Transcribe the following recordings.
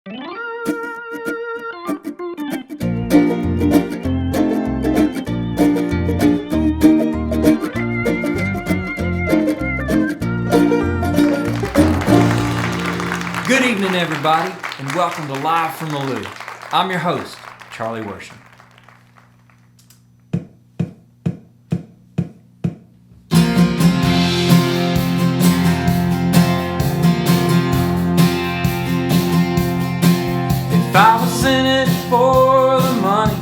Good evening, everybody, and welcome to Live from the Lou. I'm your host, Charlie Worsham. If I was in it for the money,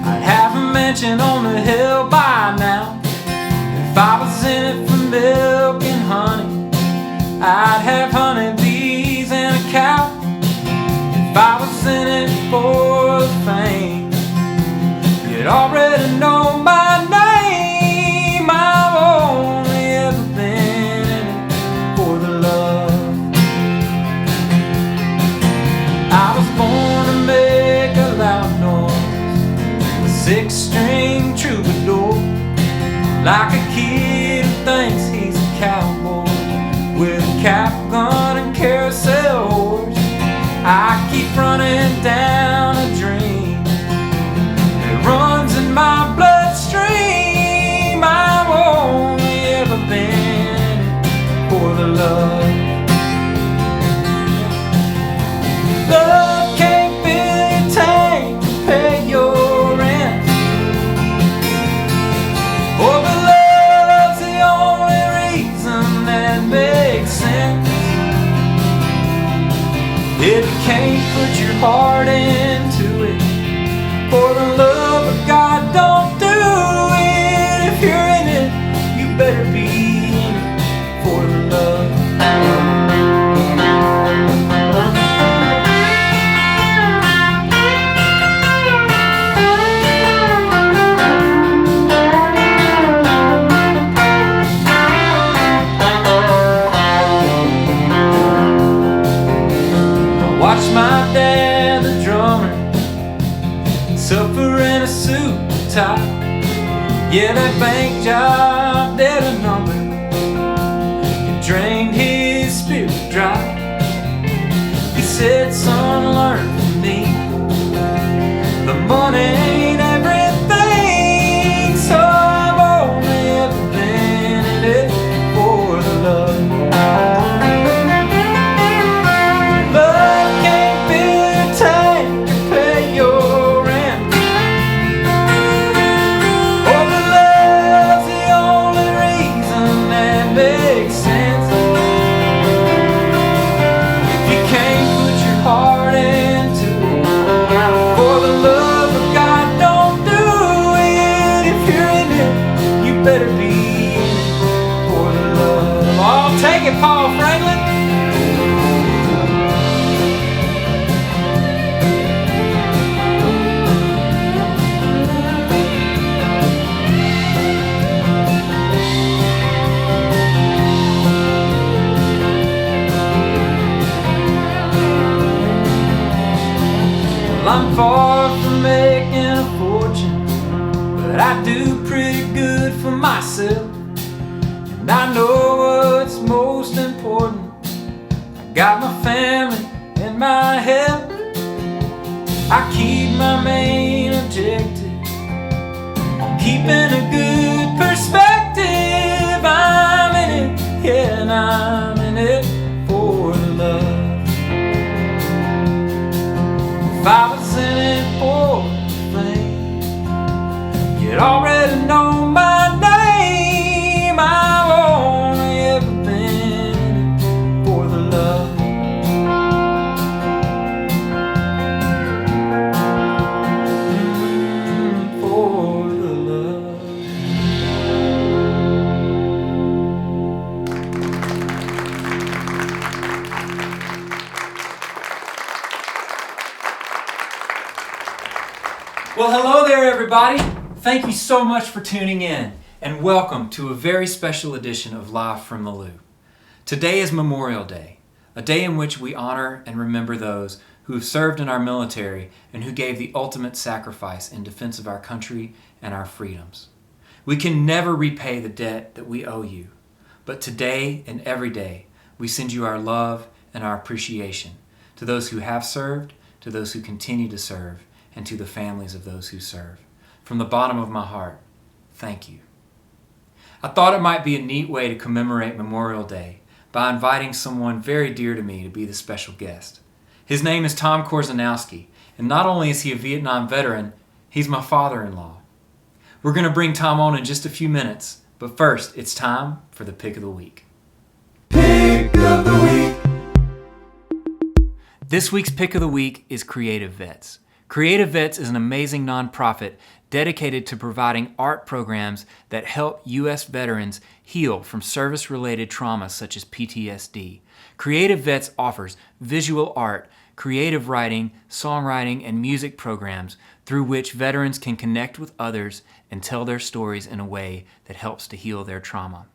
I'd have a mansion on the hill by now. If I was in it for milk and honey, I'd have honeybees and a cow. If I was in it for the fame, you'd already know my name. I've only ever been in it for the love. I was born to make a loud noise, a six-string troubadour, like a kid who thinks he's a cowboy with a cap gun and carousel horse. I keep running down a dream that runs in my bloodstream. I've only ever been in it for the love. Love can't fill your tank to pay your rent, or the love's the only reason that makes sense. If you can't put your heart into it, for the love of God, don't do it. If you're in it, you better be in it for the love. Watch my dad, the drummer, suffer in a suit and tie. Yeah, that bank job did a number. It drained his spirit dry. He said, son, learn from me. The money ain't everything, so I've only ever been in it for the love. Better be for the love. Oh, take it, Paul Franklin. Well, I'm far from making a fortune, but I do pretty good for myself, and I know what's most important. I got my family and my health. I keep my main objective on keeping a good perspective. I'm in it, yeah, and I'm in it for the love. If I was in it for the fame, you'd already know my name. I've only ever been in it for the love. For the love. Well, hello there, everybody. Thank you so much for tuning in, and welcome to a very special edition of Live from the Lou. Today is Memorial Day, a day in which we honor and remember those who have served in our military and who gave the ultimate sacrifice in defense of our country and our freedoms. We can never repay the debt that we owe you, but today and every day we send you our love and our appreciation to those who have served, to those who continue to serve, and to the families of those who serve. From the bottom of my heart, thank you. I thought it might be a neat way to commemorate Memorial Day by inviting someone very dear to me to be the special guest. His name is Thom Korzenowski, and not only is he a Vietnam veteran, he's my father-in-law. We're going to bring Thom on in just a few minutes, but first, it's time for the Pick of the Week. Pick of the Week. This week's Pick of the Week is CreatiVets. CreatiVets is an amazing nonprofit dedicated to providing art programs that help U.S. veterans heal from service-related trauma such as PTSD. CreatiVets offers visual art, creative writing, songwriting, and music programs through which veterans can connect with others and tell their stories in a way that helps to heal their trauma.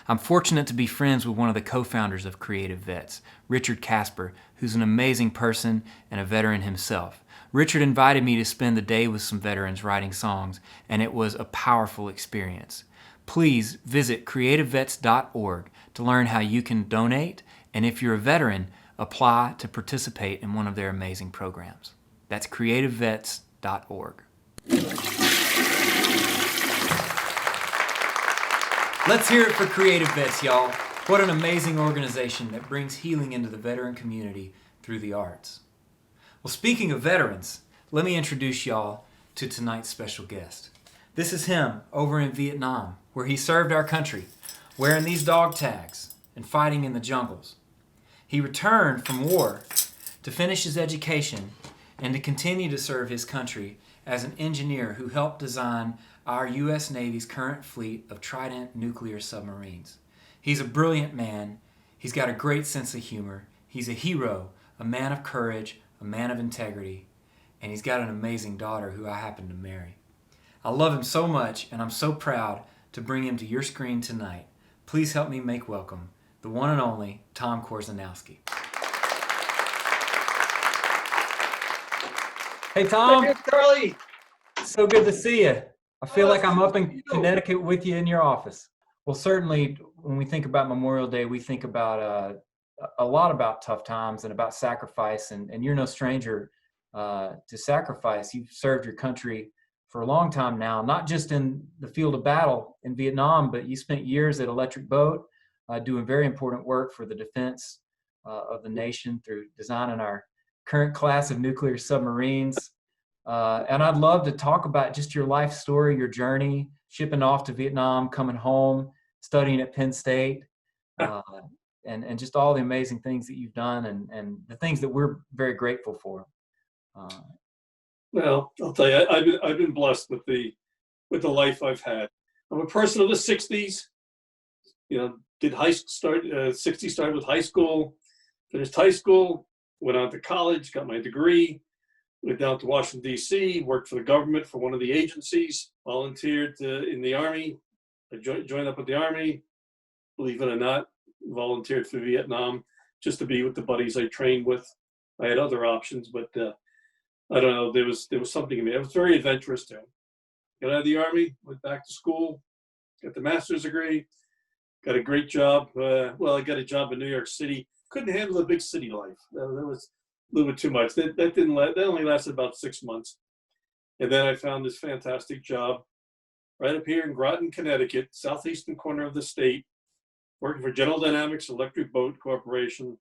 I'm fortunate to be friends with one of the co-founders of CreatiVets, Richard Casper, who's an amazing person and a veteran himself. Richard invited me to spend the day with some veterans writing songs, and it was a powerful experience. Please visit creativevets.org to learn how you can donate, and if you're a veteran, apply to participate in one of their amazing programs. That's creativevets.org. Let's hear it for CreatiVets, y'all. What an amazing organization that brings healing into the veteran community through the arts. Well, speaking of veterans, let me introduce y'all to tonight's special guest. This is him over in Vietnam, where he served our country, wearing these dog tags and fighting in the jungles. He returned from war to finish his education and to continue to serve his country as an engineer who helped design our U.S. Navy's current fleet of Trident nuclear submarines. He's a brilliant man. He's got a great sense of humor. He's a hero, a man of courage, a man of integrity, and he's got an amazing daughter who I happen to marry. I love him so much, and I'm so proud to bring him to your screen tonight. Please help me make welcome the one and only Thom Korzenowski. Hey, Thom. Hey, Charlie. So good to see you. I feel like I'm up in Connecticut with you in your office. Well, certainly when we think about Memorial Day, we think about a lot about tough times and about sacrifice, and you're no stranger to sacrifice. You've served your country for a long time now, not just in the field of battle in Vietnam, but you spent years at Electric Boat doing very important work for the defense of the nation through designing our current class of nuclear submarines. And I'd love to talk about just your life story, your journey, shipping off to Vietnam, coming home, studying at Penn State, and just all the amazing things that you've done and the things that we're very grateful for. Well, I'll tell you, I've been blessed with the life I've had. I'm a person of the '60s. You know, did high start '60s, started with high school, finished high school, went on to college, got my degree. Went down to Washington, D.C., worked for the government for one of the agencies, volunteered in the Army. I joined up with the Army, believe it or not, volunteered for Vietnam just to be with the buddies I trained with. I had other options, but I don't know, there was something in me. I was very adventurous too. Got out of the Army, went back to school, got the master's degree, got a great job. I got a job in New York City. Couldn't handle the big city life. That was a little bit too much. That only lasted about 6 months. And then I found this fantastic job right up here in Groton, Connecticut, southeastern corner of the state, working for General Dynamics Electric Boat Corporation.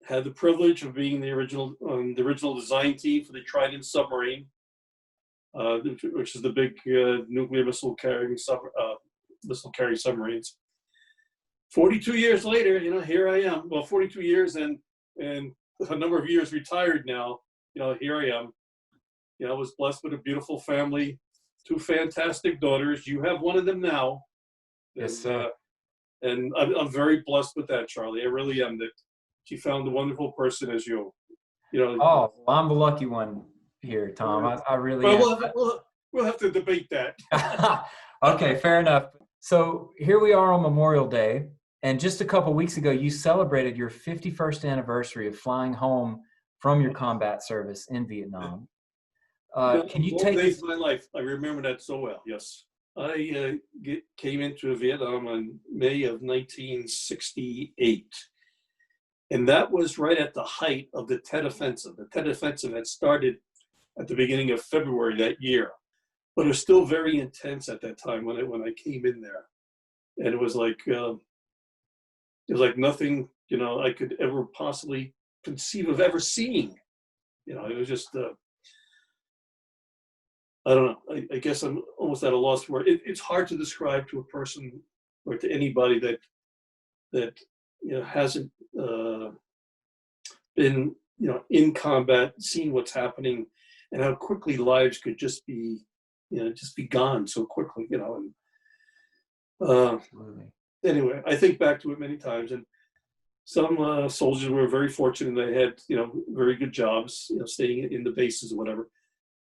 Had the privilege of being the original design team for the Trident submarine, which is the big nuclear missile carrying submarines. 42 years later, here I am. Well, 42 years and a number of years retired now, here I am. I was blessed with a beautiful family, 2 fantastic daughters. You have one of them now. Yes, sir. And I'm very blessed with that, Charlie. I really am. That she found a wonderful person as you. Oh, well, I'm the lucky one here, Thom. I really am. We'll have to debate that. Okay, fair enough. So here we are on Memorial Day. And just a couple weeks ago, you celebrated your 51st anniversary of flying home from your combat service in Vietnam. Can you take days of my life? I remember that so well. Yes, I came into Vietnam in May of 1968. And that was right at the height of the Tet Offensive. The Tet Offensive had started at the beginning of February that year, but it was still very intense at that time when I came in there. And it was like nothing, I could ever possibly conceive of ever seeing. It was just, I don't know. I guess I'm almost at a loss for it. It's hard to describe to a person or to anybody that hasn't been in combat, seen what's happening, and how quickly lives could just be gone so quickly. And anyway, I think back to it many times, and some soldiers were very fortunate. They had very good jobs, staying in the bases or whatever.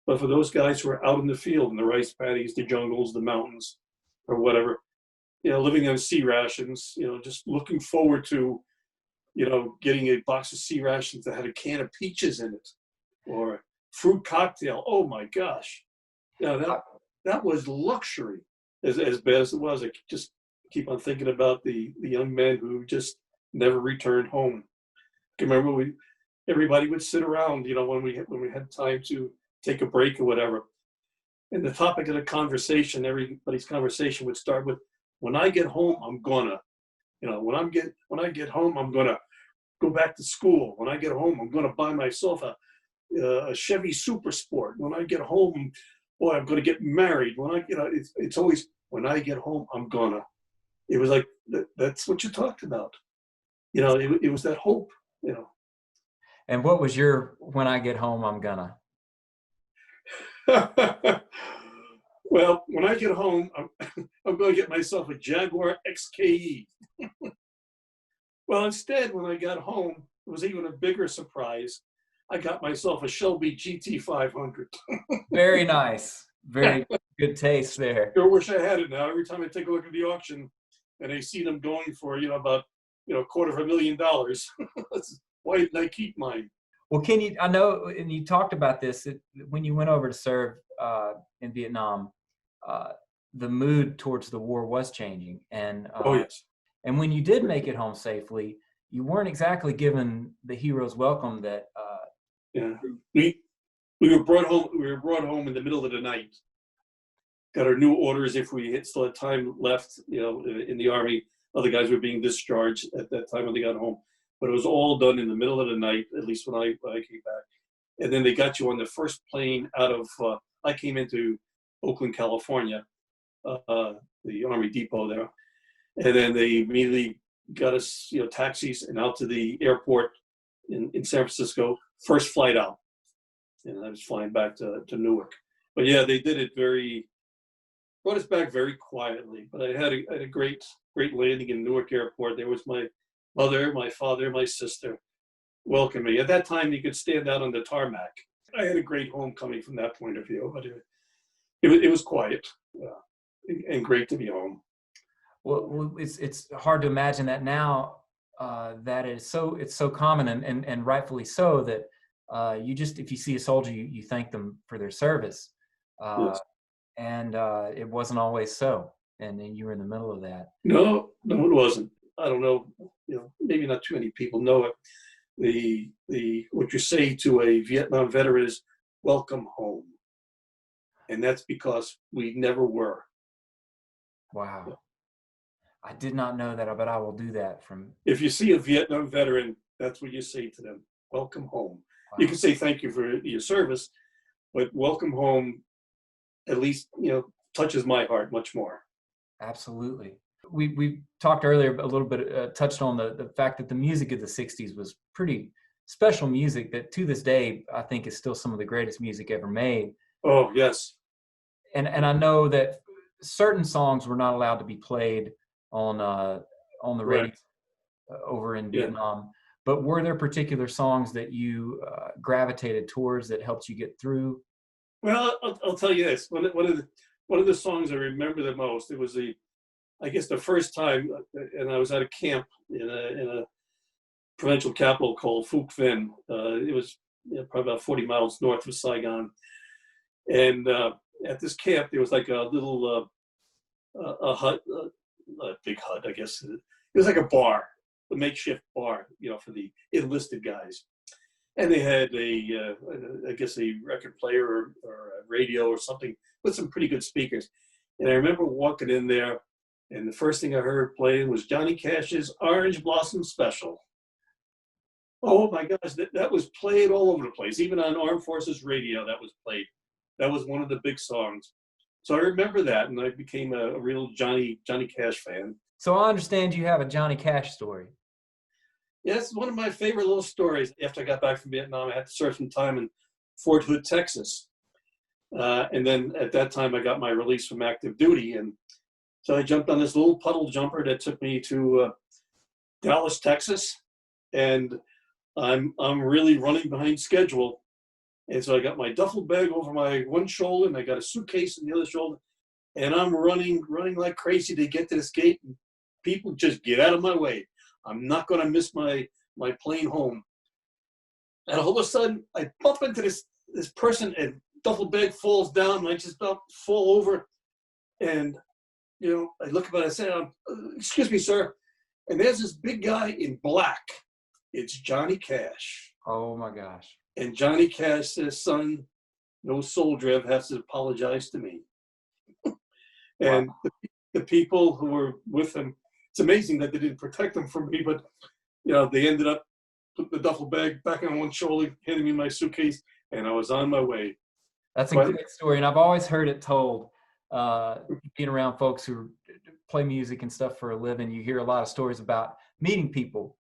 But for those guys who are out in the field, in the rice paddies, the jungles, the mountains, or whatever, living on sea rations, just looking forward to, getting a box of sea rations that had a can of peaches in it, or fruit cocktail. Oh my gosh, that was luxury. As bad as it was, I just keep on thinking about the young men who just never returned home. I remember everybody would sit around, when we had time to take a break or whatever. And the topic of the conversation, everybody's conversation would start with, "When I get home, I'm gonna, when I get home, I'm gonna go back to school. When I get home, I'm gonna buy myself a Chevy Super Sport. When I get home, boy, I'm gonna get married. It's always, when I get home, I'm gonna." It was like that's what you talked about. It was that hope. And what was your "when I get home, I'm gonna"? Well, when I get home, I'm going to get myself a Jaguar XKE. Well, instead, when I got home, it was even a bigger surprise. I got myself a Shelby GT500. Very nice. Very good taste there. I wish I had it now. Every time I take a look at the auction and I see them going for, about, $250,000. Why didn't I keep mine? Well, I know, and you talked about this, when you went over to serve in Vietnam, the mood towards the war was changing. And oh, yes. And when you did make it home safely, you weren't exactly given the hero's welcome that. Yeah, we were brought home. We were brought home in the middle of the night. Got our new orders if we still had time left, in the Army. Other guys were being discharged at that time when they got home. But it was all done in the middle of the night, at least when I came back. And then they got you on the first plane out of, I came into Oakland, California, the Army depot there. And then they immediately got us, taxis and out to the airport in San Francisco, first flight out. And I was flying back to Newark. But yeah, they did it brought us back very quietly. But I had a great landing in Newark Airport. There was my mother, my father, my sister welcome me. At that time, you could stand out on the tarmac. I had a great homecoming from that point of view, but it was quiet and great to be home. Well, it's hard to imagine that now. That it's so common and rightfully so that if you see a soldier, you thank them for their service. Yes. And it wasn't always so, and then you were in the middle of that. No, it wasn't. I don't know, maybe not too many people know it. What you say to a Vietnam veteran is "welcome home," and that's because we never were. Wow, yeah. I did not know that, but I will do that. If you see a Vietnam veteran, that's what you say to them: "Welcome home." Wow. You can say thank you for your service, but "welcome home," at least touches my heart much more. Absolutely. We talked earlier a little bit, touched on the fact that the music of the 60s was pretty special music that to this day, I think is still some of the greatest music ever made. Oh, yes. And I know that certain songs were not allowed to be played on the radio over in Vietnam. But were there particular songs that you gravitated towards that helped you get through? Well, I'll tell you this. One of the songs I remember the most, it was I guess the first time, and I was at a camp in a provincial capital called Phuc Vinh. It was probably about 40 miles north of Saigon. And at this camp, there was like a little a hut, a big hut, I guess. It was like a bar, makeshift bar, for the enlisted guys. And they had I guess a record player or a radio or something with some pretty good speakers. And I remember walking in there, and the first thing I heard playing was Johnny Cash's Orange Blossom Special. Oh my gosh, that was played all over the place. Even on Armed Forces Radio, that was played. That was one of the big songs. So I remember that, and I became a real Johnny Cash fan. So I understand you have a Johnny Cash story. Yeah, it's one of my favorite little stories. After I got back from Vietnam, I had to serve some time in Fort Hood, Texas. And then at that time, I got my release from active duty. And so I jumped on this little puddle jumper that took me to Dallas, Texas. And I'm really running behind schedule. And so I got my duffel bag over my one shoulder, and I got a suitcase on the other shoulder. And I'm running like crazy to get to this gate. And people just get out of my way. I'm not going to miss my plane home. And all of a sudden, I bump into this person, and duffel bag falls down, and I just about fall over. And, I look up and I say, excuse me, sir. And there's this big guy in black. It's Johnny Cash. Oh, my gosh. And Johnny Cash says, son, no soldier ever has to apologize to me. And wow. the people who were with him, it's amazing that they didn't protect him from me, but, they ended up putting the duffel bag back on one shoulder, handing me my suitcase, and I was on my way. That's a great story, and I've always heard it told. Being around folks who play music and stuff for a living, you hear a lot of stories about meeting people,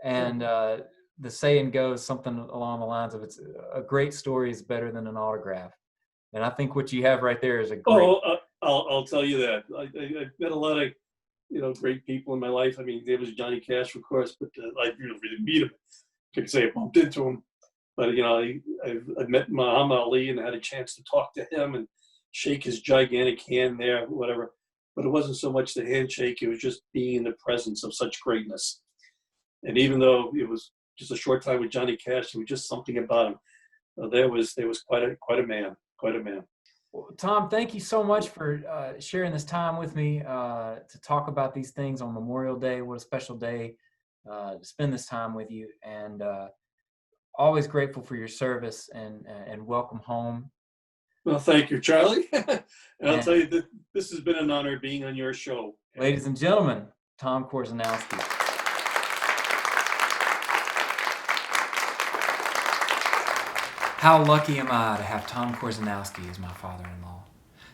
and the saying goes something along the lines of, "It's a great story is better than an autograph," and I think what you have right there is a great. I'll tell you that. I've met a lot of great people in my life. I mean, there was Johnny Cash, of course, but I didn't really meet him. I could say I bumped into him. But, I've met Muhammad Ali and had a chance to talk to him and shake his gigantic hand there, whatever. But it wasn't so much the handshake. It was just being in the presence of such greatness. And even though it was just a short time with Johnny Cash, there was just something about him. There was quite a man. Well, Thom, thank you so much for sharing this time with me to talk about these things on Memorial Day. What a special day to spend this time with you, and always grateful for your service and welcome home. Well, thank you, Charlie. and I'll tell you that this has been an honor being on your show. Ladies and gentlemen, Thom Korzenowski. How lucky am I to have Thom Korzenowski as my father-in-law.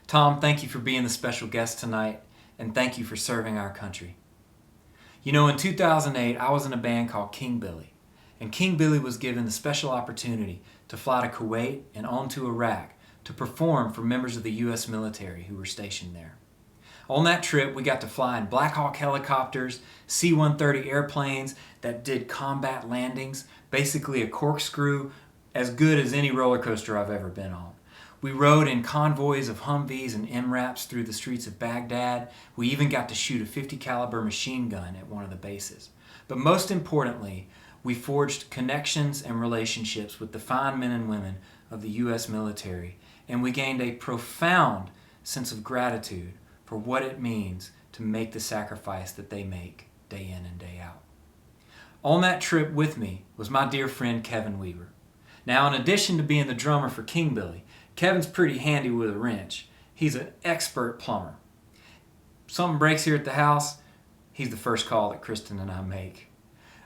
Thom, thank you for being the special guest tonight, and thank you for serving our country. In 2008, I was in a band called King Billy, and King Billy was given the special opportunity to fly to Kuwait and on to Iraq to perform for members of the U.S. military who were stationed there. On that trip, we got to fly in Black Hawk helicopters, C-130 airplanes that did combat landings, basically a corkscrew as good as any roller coaster I've ever been on. We rode in convoys of Humvees and MRAPs through the streets of Baghdad. We even got to shoot a .50 caliber machine gun at one of the bases. But most importantly, we forged connections and relationships with the fine men and women of the U.S. military, and we gained a profound sense of gratitude for what it means to make the sacrifice that they make day in and day out. On that trip with me was my dear friend Kevin Weaver. Now, in addition to being the drummer for King Billy, Kevin's pretty handy with a wrench. He's an expert plumber. Something breaks here at the house, he's the first call that Kristen and I make.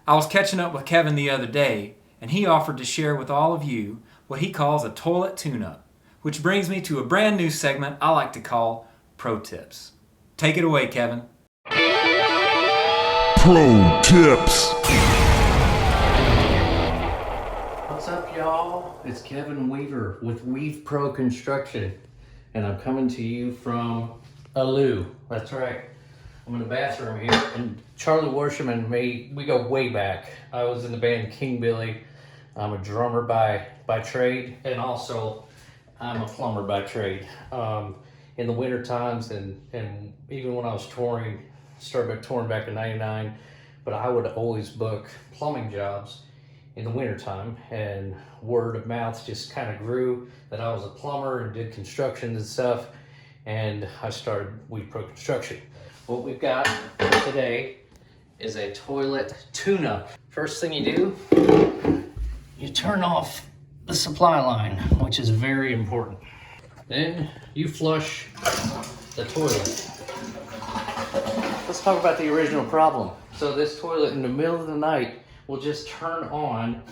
I was catching up with Kevin the other day, and he offered to share with all of you what he calls a toilet tune-up, which brings me to a brand new segment I like to call Pro Tips. Take it away, Kevin. Pro Tips. What's up, y'all? It's Kevin Weaver with Weave Pro Construction, and I'm coming to you from a loo. That's right. I'm in the bathroom here, and Charlie Worsham and me, we go way back. I was in the band King Billy. I'm a drummer by trade, and also I'm a plumber by trade. In the winter times, and even when I was touring, started touring back in '99, but I would always book plumbing jobs in the wintertime, and word of mouth just kind of grew that I was a plumber and did construction and stuff, and I started Weave Pro Construction. What we've got today is a toilet tune-up. First thing you do, you turn off the supply line, which is very important. Then you flush the toilet. Let's talk about the original problem. So this toilet in the middle of the night will just turn on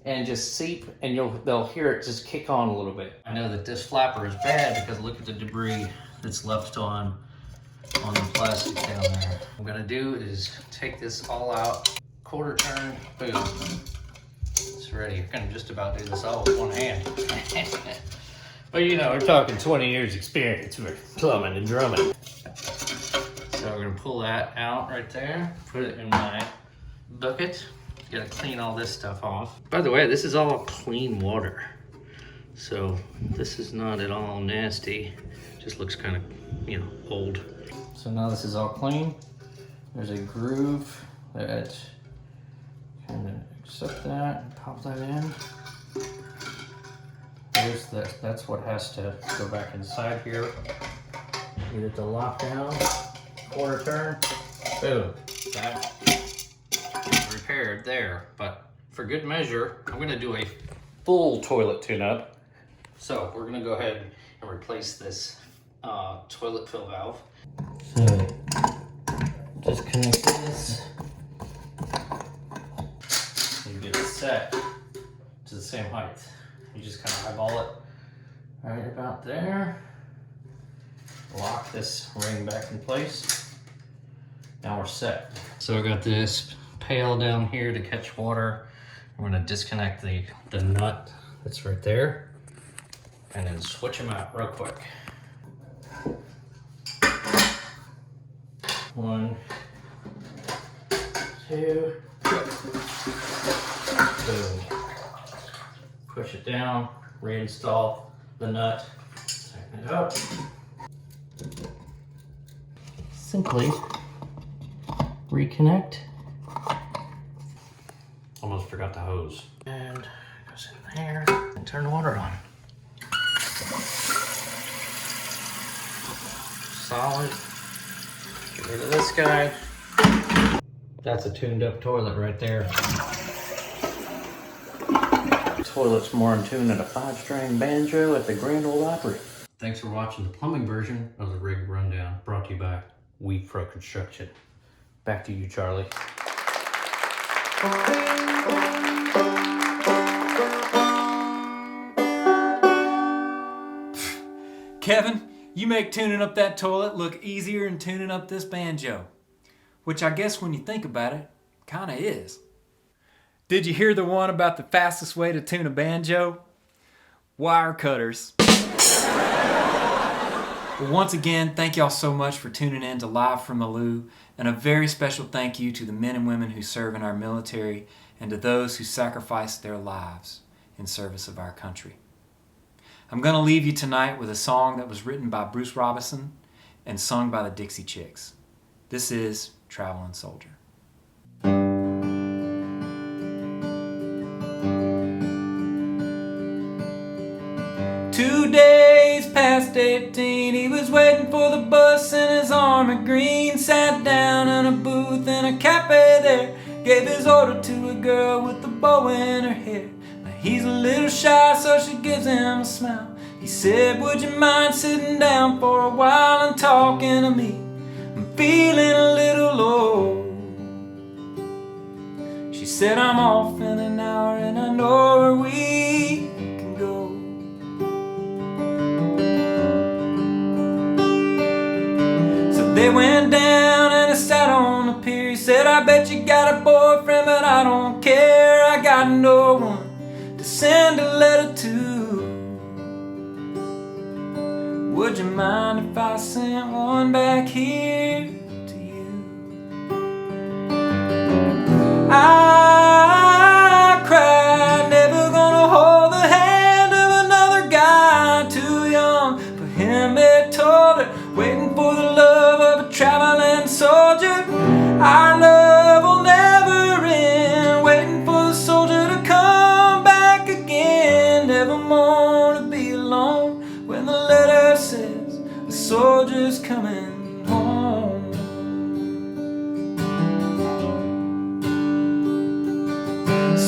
and just seep, and they'll hear it just kick on a little bit. I know that this flapper is bad because look at the debris that's left on the plastic down there. What I'm gonna do is take this all out, quarter turn, boom. It's ready. You're gonna just about do this all with one hand. But you know, we're talking 20 years experience for plumbing and drumming. So we're gonna pull that out right there, put it in my bucket. Gotta clean all this stuff off. By the way, this is all clean water. So this is not at all nasty. Just looks kind of, you know, old. So now this is all clean. There's a groove that kind of accept that and pop that in. There's that's what has to go back inside here. Get it to lock down, quarter turn, boom. That is repaired there, but for good measure, I'm gonna do a full toilet tune-up. So we're gonna go ahead and replace this toilet fill valve. So just connect this. You get it set to the same height. You just kind of eyeball it right about there. Lock this ring back in place. Now we're set. So I got this pail down here to catch water. I'm gonna disconnect the nut that's right there and then switch them out real quick. 1, 2, boom. Push it down, reinstall the nut, tighten it up. Simply reconnect. Almost forgot the hose. And it goes in there and turn the water on. Solid. Get rid of this guy. That's a tuned up toilet right there. Toilet's more in tune than a 5-string banjo at the Grand Ole Opry. Thanks for watching the plumbing version of the rig rundown, brought to you by Weave Pro Construction. Back to you, Charlie. Kevin, you make tuning up that toilet look easier than tuning up this banjo. Which I guess when you think about it, kinda is. Did you hear the one about the fastest way to tune a banjo? Wire cutters. Well, once again, thank y'all so much for tuning in to Live from Alou, and a very special thank you to the men and women who serve in our military and to those who sacrifice their lives in service of our country. I'm going to leave you tonight with a song that was written by Bruce Robinson and sung by the Dixie Chicks. This is Traveling Soldier. 2 days past 18, he was waiting for the bus in his army green. Sat down in a booth in a cafe there, gave his order to a girl with a bow in her hair. Now he's a little shy, so she gives him a smile. He said, would you mind sitting down for a while and talking to me? I'm feeling a little low. She said, I'm off in an hour and I know where we can go. They went down and I sat on the pier. He said, I bet you got a boyfriend, but I don't care. I got no one to send a letter to. Would you mind if I sent one back here to you? I cried, never gonna hold the hand of another guy too young for him. They told her, waiting for the love of a traveling soldier. Our love will never end, waiting for the soldier to come back again. Never more to be alone when the letter says the soldier's coming home.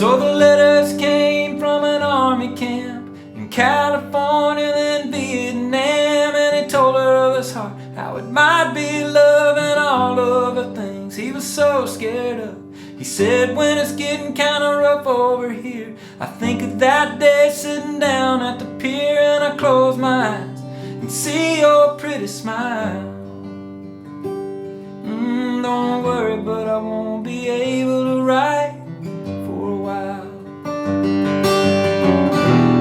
So the letters came from an army camp in California, then Vietnam, and he told her of his heart, how it might be love and all of the things he was so scared of. He said, when it's getting kinda rough over here, I think of that day sitting down at the pier, and I close my eyes and see your pretty smile. Don't worry, but I won't be able to write for a while.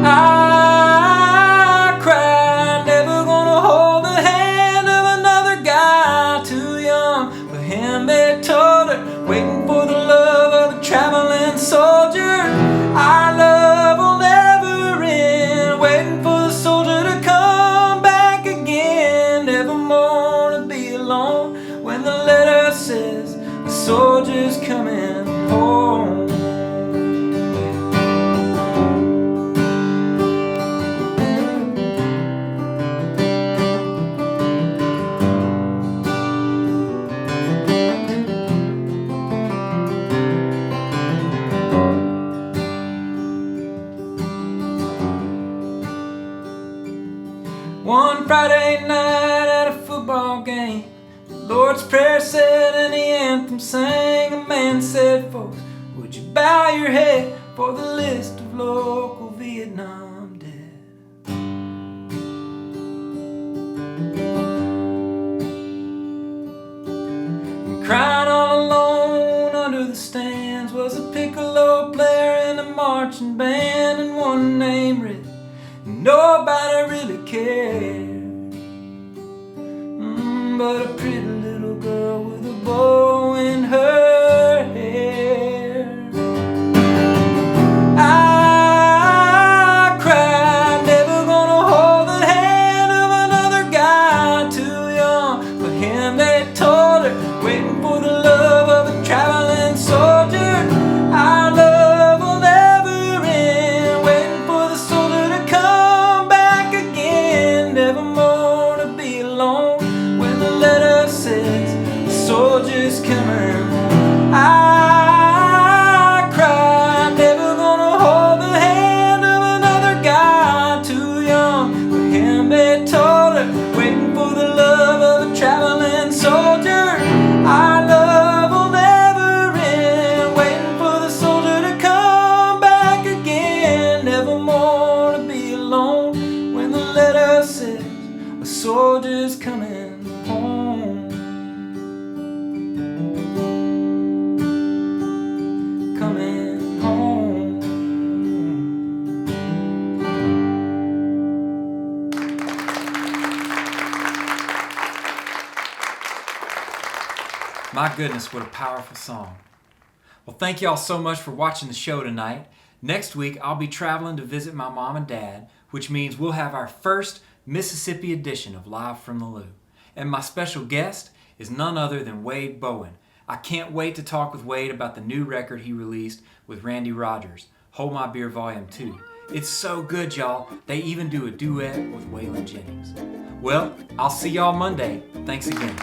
I cried, never gonna hold the hand of another guy too young for him. They told her, waiting for the love of a traveling soldier. Our love will never end, waiting for the soldier to come back again. Never more to be alone when the letter says the soldier's coming home. One Friday night at a football game, the Lord's Prayer said and the anthem sang. A man said, folks, would you bow your head for the list of local Vietnam dead? And crying all alone under the stands was a piccolo player and a marching band, and one named Red. Nobody really cared, but a pretty little girl with a bow in her hair. I cried, never gonna hold the hand of another guy too young for him. They told her, waiting for the love of a traveling soldier. Our love will never end, waiting for the soldier to come back again. Never more to be alone when the letter says the soldier's coming. I cried, never gonna hold the hand of another guy too young for him. They told her, waiting for the love of a traveling soldier. Our love will never end, waiting for the soldier to come back again. Never more to be alone when the letter says a soldier's coming home. Coming home. My goodness, what a powerful song. Well, thank you all so much for watching the show tonight. Next week, I'll be traveling to visit my mom and dad, which means we'll have our first Mississippi edition of Live from the Lou. And my special guest is none other than Wade Bowen. I can't wait to talk with Wade about the new record he released with Randy Rogers, Hold My Beer Volume 2. It's so good, y'all. They even do a duet with Waylon Jennings. Well, I'll see y'all Monday. Thanks again.